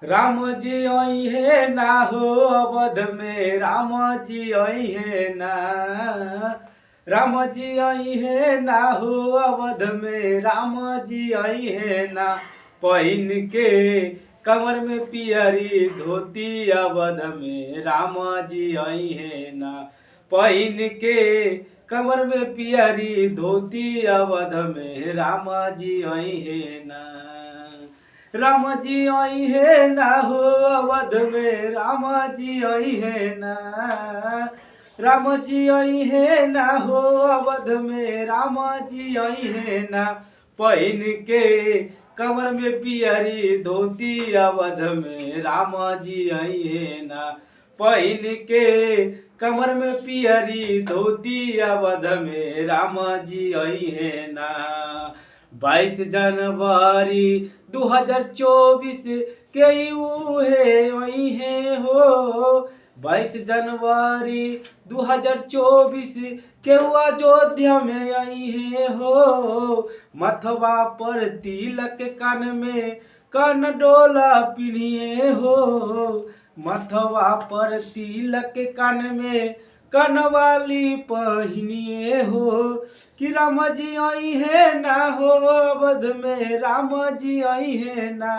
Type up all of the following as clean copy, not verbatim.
राम जी आई है ना हो अवध में, राम जी आई है ना। राम जी आई है ना हो अवध में, राम जी आई है ना। पहन के कमर में पियरी धोती अवध में, राम जी आई है ना। पहन के कमर में पियरी धोती अवध में, राम जी आई है ना। राम जी आई है ना हो अवध में, राम जी आई है ना। राम जी आई है ना हो अवध में, राम जी आई है ना। पहन के कमर में पियरी धोती अवध में, राम जी आई है ना। पहन के कमर में पियरी धोती अवध में, राम जी आई है ना। 22 जनवरी 2024 के उहे वही है हो। 22 जनवरी 2024 के अयोध्या में आई है हो। मथवा पर तिलक कान में कन डोला पिनिए हो। मथवा पर तिलक कान में कनवाली पहनिए हो। कि राम जी आई है ना हो अवध में, राम जी आई है ना।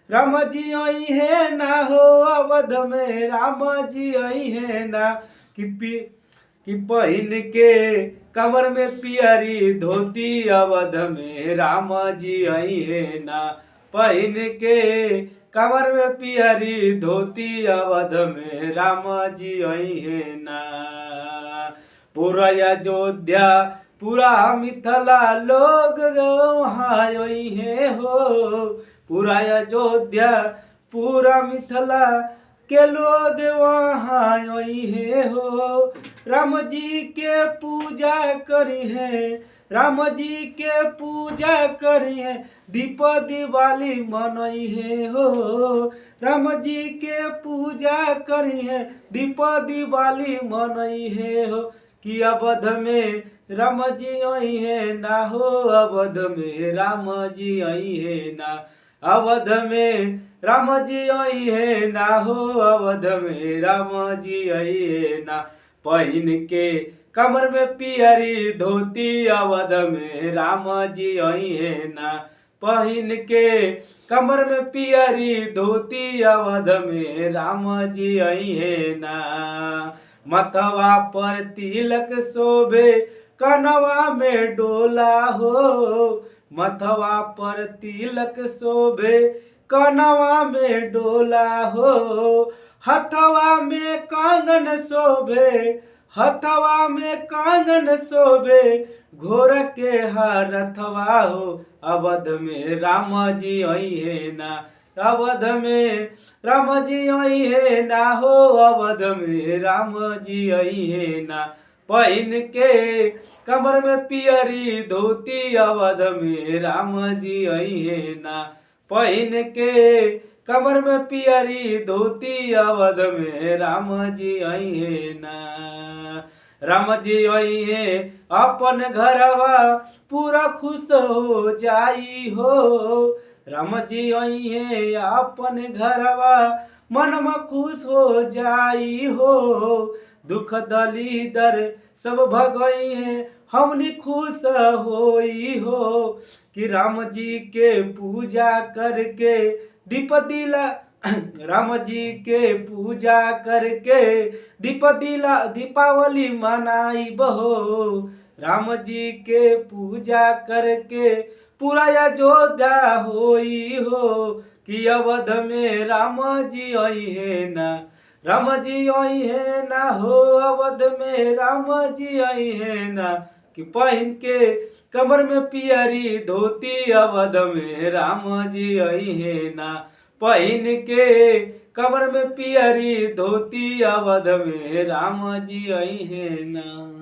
राम जी आई है ना हो अवध में, राम जी आई है ना। कि पहन के कमर में पियरी धोती अवध में, राम जी आई है ना। पहन के कमर में पियरी धोती अवध में, राम जी आई है ना। पूरा अयोध्या पूरा मिथिला लोग वहाँ आई है हो। पूरा अयोध्या पूरा मिथिला के लोग वहाँ आई है हो। राम जी के पूजा करी है, राम जी के पूजा करी है। दीप दिवाली मनई है हो। राम जी के पूजा करी है, दीप दिवाली मनई है हो। कि अवध में राम जी आई है ना हो, अवध में राम जी आई है ना। अवध में राम जी आई है ना हो, अवध में राम जी आई है ना। पहन के कमर में पियरी धोती अवध में, राम जी आई है ना। पहन के कमर में पियरी धोती अवध में, राम जी आई है ना। मथवा पर तिलक शोभे कनवा में डोला हो। मथवा पर तिलक शोभे कनवा में डोला हो। हथवा में कंगन शोभे, हथवा में कंगन शोभे। घोर के हारथवा हो, अवध में राम जी आई है ना। अवध में राम जी आई है ना हो, अवध में राम जी आई है ना। पहन के कमर में पियरी धोती अवध में, राम जी आई है ना। पहन के कमर में पियरी धोती अवध में, राम जी आई है ना। राम जी आई है अपन घरवा पूरा खुश हो जाई हो। राम जी आई है अपन घरवा मनमा खुश हो जाई हो। दुख दलीदर सब भगई है, हमनी खुश होई हो। कि राम जी के पूजा करके दीप दिला राम जी के पूजा करके दीपावली मनाई बहो। राम जी के पूजा करके पूरा अयोध्या होई हो। कि अवध में राम जी आई है ना। राम जी आई है ना हो, अवध में राम जी आई है ना। कि पहन के कमर में पियरी धोती अवध में, राम जी आई है ना। पहन के कमर में पियरी धोती अवध में, राम जी आई है ना।